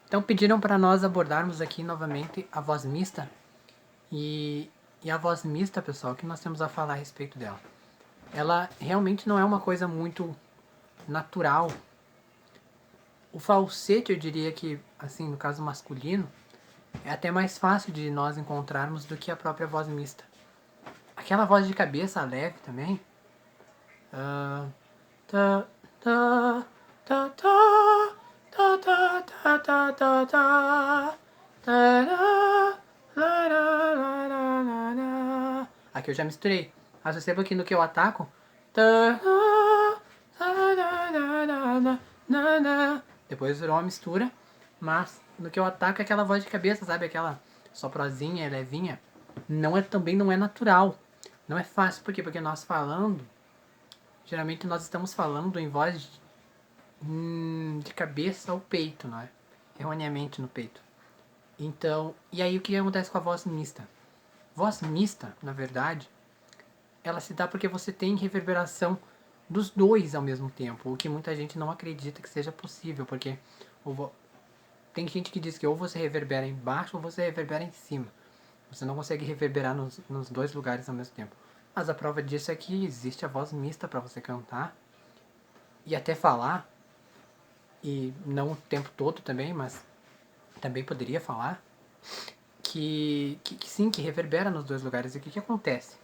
Então pediram para nós abordarmos aqui novamente a voz mista. E a voz mista, pessoal, o que nós temos a falar a respeito dela? Ela realmente não é uma coisa muito natural. O falsete, eu diria que, assim, no caso masculino, é até mais fácil de nós encontrarmos do que a própria voz mista. Aquela voz de cabeça leve também. Uh, tá, tá, tá, tá, tá, tá, tá, tá, tá, tá, tá, aqui eu já misturei. Mas perceba que no que eu ataco. Depois virou uma mistura. Mas no que eu ataco é aquela voz de cabeça, sabe? Aquela soprozinha, levinha. Também não é natural. Não é fácil. Por quê? Porque nós falando. Geralmente nós estamos falando em voz de cabeça ao peito, não é? Erroneamente no peito. Então, e aí o que acontece com a voz mista? Voz mista, na verdade, ela se dá porque você tem reverberação dos dois ao mesmo tempo, o que muita gente não acredita que seja possível, porque tem gente que diz que ou você reverbera embaixo ou você reverbera em cima. Você não consegue reverberar nos dois lugares ao mesmo tempo. Mas a prova disso é que existe a voz mista para você cantar e até falar, e não o tempo todo também, mas também poderia falar, que sim, que reverbera nos dois lugares. E o que acontece?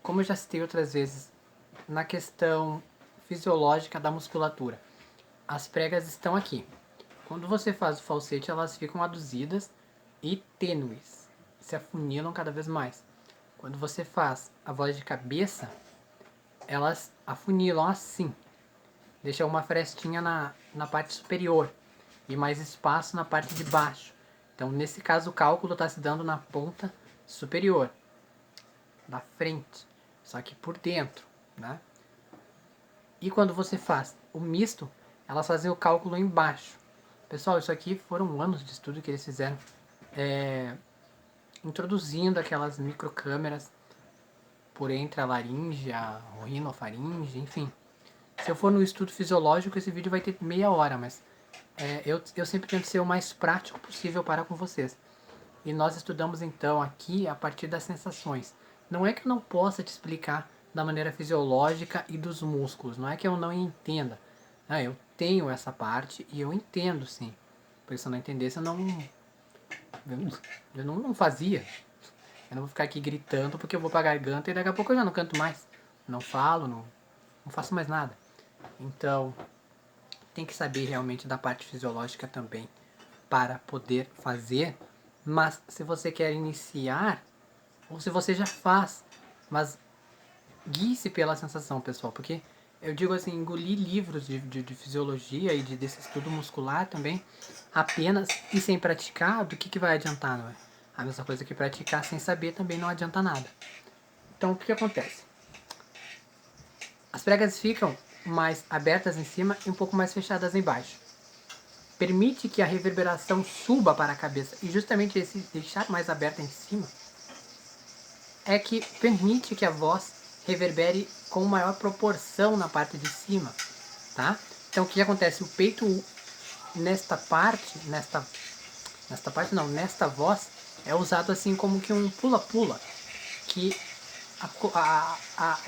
Como eu já citei outras vezes, na questão fisiológica da musculatura, as pregas estão aqui. Quando você faz o falsete, elas ficam aduzidas e tênues, se afunilam cada vez mais. Quando você faz a voz de cabeça, elas afunilam assim, deixa uma frestinha na parte superior e mais espaço na parte de baixo. Então, nesse caso, o cálculo está se dando na ponta superior, da frente, só que por dentro, né? E quando você faz o misto, elas fazem o cálculo embaixo. Pessoal, isso aqui foram anos de estudo que eles fizeram, introduzindo aquelas microcâmeras por entre a laringe, a rinofaringe, enfim. Se eu for no estudo fisiológico, esse vídeo vai ter meia hora, mas eu sempre tento ser o mais prático possível para com vocês. E nós estudamos então aqui a partir das sensações. Não é que eu não possa te explicar da maneira fisiológica e dos músculos, não é que eu não entenda. Eu tenho essa parte e eu entendo sim. Porque se eu não entendesse, eu não fazia. Eu não vou ficar aqui gritando porque eu vou pra garganta e daqui a pouco eu já não canto mais. Não falo, não faço mais nada. Então, tem que saber realmente da parte fisiológica também para poder fazer. Mas se você quer iniciar, ou se você já faz, mas guie-se pela sensação, pessoal, porque eu digo assim, engolir livros de fisiologia e desse estudo muscular também, apenas e sem praticar, do que vai adiantar, não é? A mesma coisa que praticar sem saber também não adianta nada. Então, o que acontece? As pregas ficam mais abertas em cima e um pouco mais fechadas embaixo. Permite que a reverberação suba para a cabeça. E justamente esse deixar mais aberta em cima é que permite que a voz reverbere com maior proporção na parte de cima, tá? Então o que acontece? O peito nesta voz é usado assim como que um pula-pula, que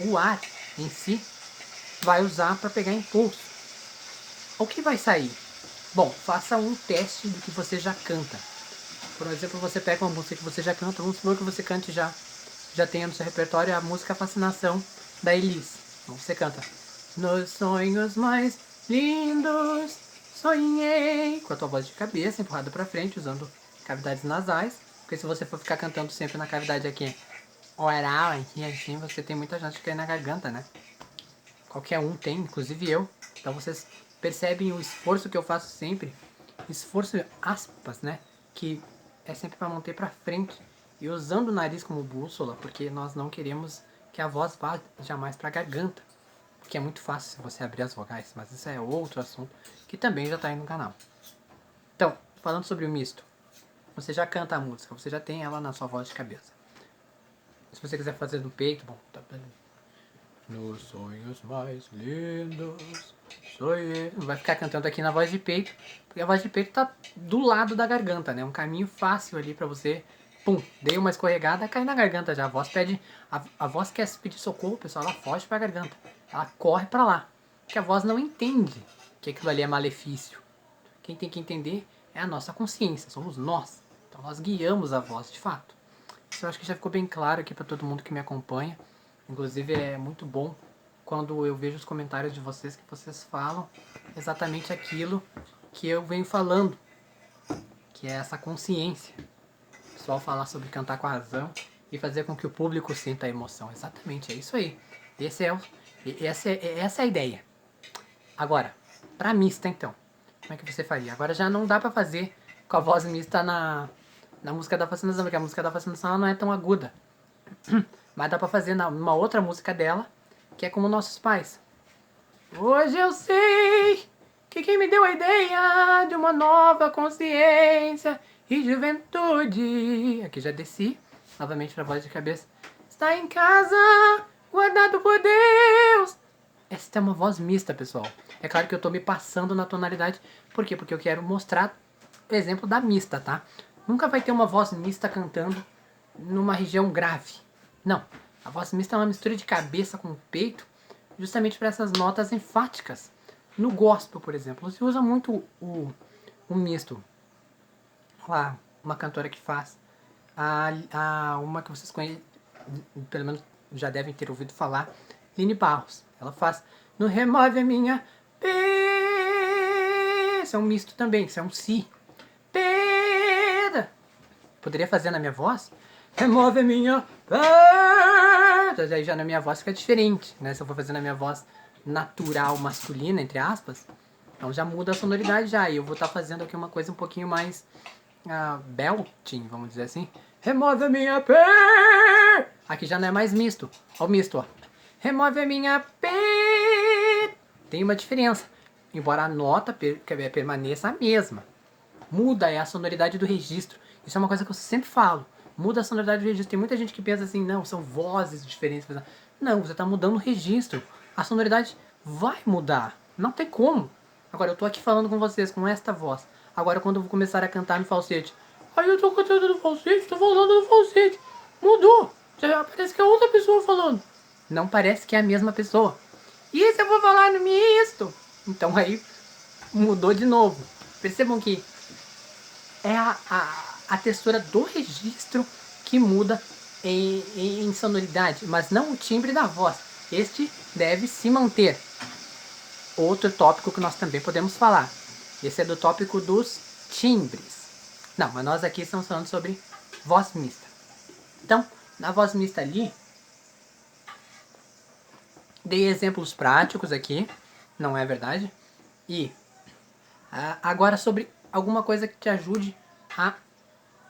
o ar em si vai usar para pegar impulso. O que vai sair? Bom, faça um teste do que você já canta. Por exemplo, você pega uma música que você já canta, vamos supor que você cante já tenha no seu repertório a música Fascinação da Elis. Então você canta: nos sonhos mais lindos sonhei, com a tua voz de cabeça empurrada para frente, usando cavidades nasais, porque se você for ficar cantando sempre na cavidade aqui oral, aqui assim, você tem muita chance de cair na garganta, né? Qualquer um tem, inclusive eu. Então vocês percebem o esforço que eu faço sempre, esforço aspas, né? Que é sempre para manter para frente e usando o nariz como bússola, porque nós não queremos que a voz vá jamais para a garganta, porque é muito fácil se você abrir as vogais, mas isso é outro assunto que também já está aí no canal. Então, falando sobre o misto, você já canta a música, você já tem ela na sua voz de cabeça. Se você quiser fazer no peito, bom, tá, Nos sonhos mais lindos, sonhei. Não vai ficar cantando aqui na voz de peito, porque a voz de peito tá do lado da garganta, né? Um caminho fácil ali pra você. Pum, dei uma escorregada, cai na garganta já. A voz pede. A voz quer pedir socorro, pessoal, ela foge pra garganta. Ela corre pra lá. Porque a voz não entende que aquilo ali é malefício. Quem tem que entender é a nossa consciência, somos nós. Então nós guiamos a voz de fato. Isso eu acho que já ficou bem claro aqui pra todo mundo que me acompanha. Inclusive é muito bom quando eu vejo os comentários de vocês que vocês falam exatamente aquilo que eu venho falando, que é essa consciência. O pessoal falar sobre cantar com a razão e fazer com que o público sinta a emoção. Exatamente, é isso aí. Essa é a ideia. Agora, pra mista então, como é que você faria? Agora já não dá pra fazer com a voz mista na música da fascinação, porque a música da fascinação ela não é tão aguda. Mas dá pra fazer numa outra música dela, que é como Nossos Pais. Hoje eu sei que quem me deu a ideia de uma nova consciência e juventude. Aqui já desci, novamente pra voz de cabeça. Está em casa, guardado por Deus. Esta é uma voz mista, pessoal. É claro que eu tô me passando na tonalidade. Por quê? Porque eu quero mostrar o exemplo da mista, tá? Nunca vai ter uma voz mista cantando numa região grave. Não. A voz mista é uma mistura de cabeça com peito, justamente para essas notas enfáticas. No gospel, por exemplo, se usa muito o misto. Lá, uma cantora que faz. Uma que vocês conhecem, pelo menos já devem ter ouvido falar, Line Barros. Ela faz no remove a minha perda. Isso é um misto também, isso é um si. Perda. Poderia fazer na minha voz? Remove a minha perda. Aí já na minha voz fica diferente, né? Se eu for fazer na minha voz natural, masculina, entre aspas, então já muda a sonoridade já. E eu vou estar fazendo aqui uma coisa um pouquinho mais belting, vamos dizer assim. Remove a minha perda. Aqui já não é mais misto. Olha o misto, ó. Remove a minha perda. Tem uma diferença. Embora a nota permaneça a mesma. Muda a sonoridade do registro. Isso é uma coisa que eu sempre falo. Muda a sonoridade do registro. Tem muita gente que pensa assim, não, são vozes diferentes. Não, você está mudando o registro. A sonoridade vai mudar. Não tem como. Agora, eu tô aqui falando com vocês com esta voz. Agora, quando eu vou começar a cantar no falsete. Aí eu tô cantando no falsete, tô falando no falsete. Mudou. Já parece que é outra pessoa falando. Não parece que é a mesma pessoa. E se eu vou falar no misto? Então aí mudou de novo. Percebam que é a textura do registro que muda em sonoridade, mas não o timbre da voz. Este deve se manter. Outro tópico que nós também podemos falar. Esse é do tópico dos timbres. Não, mas nós aqui estamos falando sobre voz mista. Então, na voz mista ali, dei exemplos práticos aqui, não é verdade? E agora sobre alguma coisa que te ajude a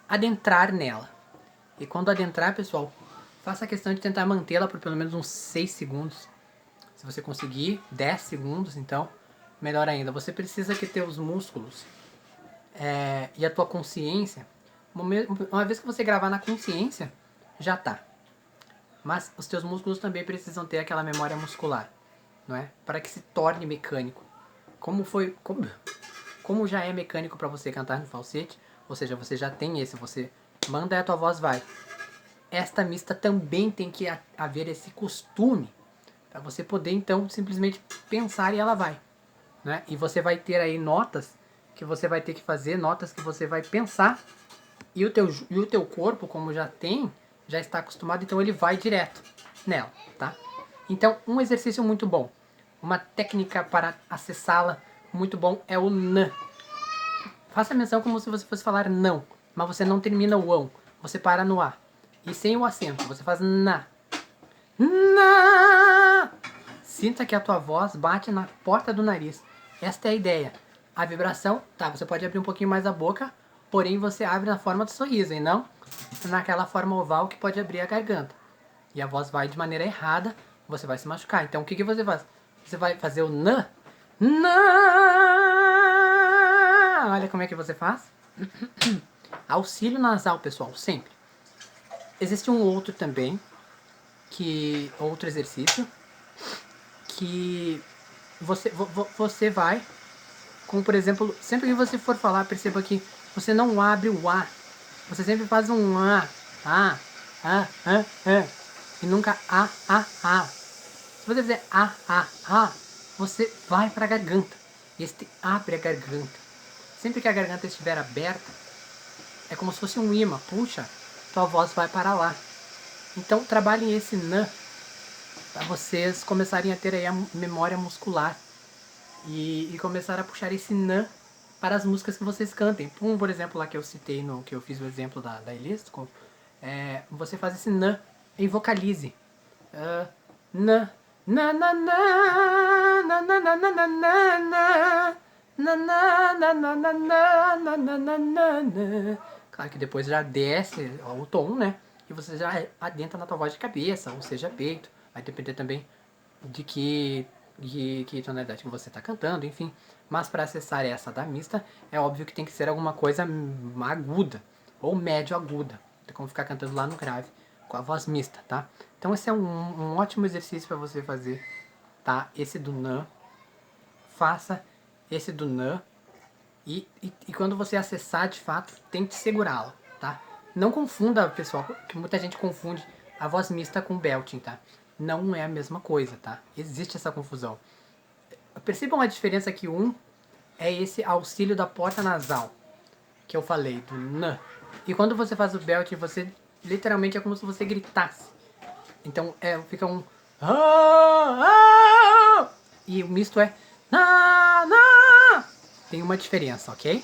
adentrar nela. E quando adentrar, pessoal, faça a questão de tentar mantê-la por pelo menos uns 6 segundos. Se você conseguir 10 segundos, então, melhor ainda. Você precisa que teus músculos e a tua consciência, uma vez que você gravar na consciência, já tá. Mas os teus músculos também precisam ter aquela memória muscular, não é? Para que se torne mecânico. Como já é mecânico para você cantar no falsete, ou seja, você já tem esse, você manda e a tua voz vai. Esta mista também tem que haver esse costume para você poder então simplesmente pensar e ela vai, né? E você vai ter aí notas que você vai ter que fazer, notas que você vai pensar e o teu corpo, como já está acostumado, então ele vai direto nela, tá? Então, um exercício muito bom, uma técnica para acessá-la muito bom é o N. Faça menção como se você fosse falar não, mas você não termina o ão, você para no A. E sem o acento, você faz na. Na. Sinta que a tua voz bate na porta do nariz. Esta é a ideia. A vibração, tá, você pode abrir um pouquinho mais a boca, porém você abre na forma de sorriso, e não naquela forma oval que pode abrir a garganta. E a voz vai de maneira errada, você vai se machucar. Então o que você faz? Você vai fazer o na. Na. Olha como é que você faz. Auxílio nasal, pessoal, sempre. Existe um outro também, outro exercício, que você vai, como por exemplo, sempre que você for falar, perceba que você não abre o A. Você sempre faz um A, e nunca A. Se você fizer A, você vai para a garganta. E este abre a garganta. Sempre que a garganta estiver aberta, é como se fosse um imã. Puxa, tua voz vai para lá. Então, trabalhem esse nã para vocês começarem a ter aí a memória muscular. E começar a puxar esse nã para as músicas que vocês cantem. Por exemplo, lá que eu citei, que eu fiz o exemplo da Elisco, você faz esse nã e vocalize. Nã, na na na na na na na na na. Claro que depois já desce o tom, né? E você já adentra na tua voz de cabeça, ou seja, peito. Vai depender também de que tonalidade que você está cantando, enfim. Mas para acessar essa da mista, é óbvio que tem que ser alguma coisa aguda, ou médio aguda. Tem como ficar cantando lá no grave, com a voz mista, tá? Então esse é um ótimo exercício para você fazer, tá? Esse do nã. Faça esse do nã. E quando você acessar de fato, tente segurá-la, tá? Não confunda, pessoal, que muita gente confunde a voz mista com belting, tá? Não é a mesma coisa, tá? Existe essa confusão. Percebam a diferença que um é esse auxílio da porta nasal, que eu falei, do nã. E quando você faz o belting, você literalmente é como se você gritasse. Então fica um... E o misto é... Tem uma diferença, ok?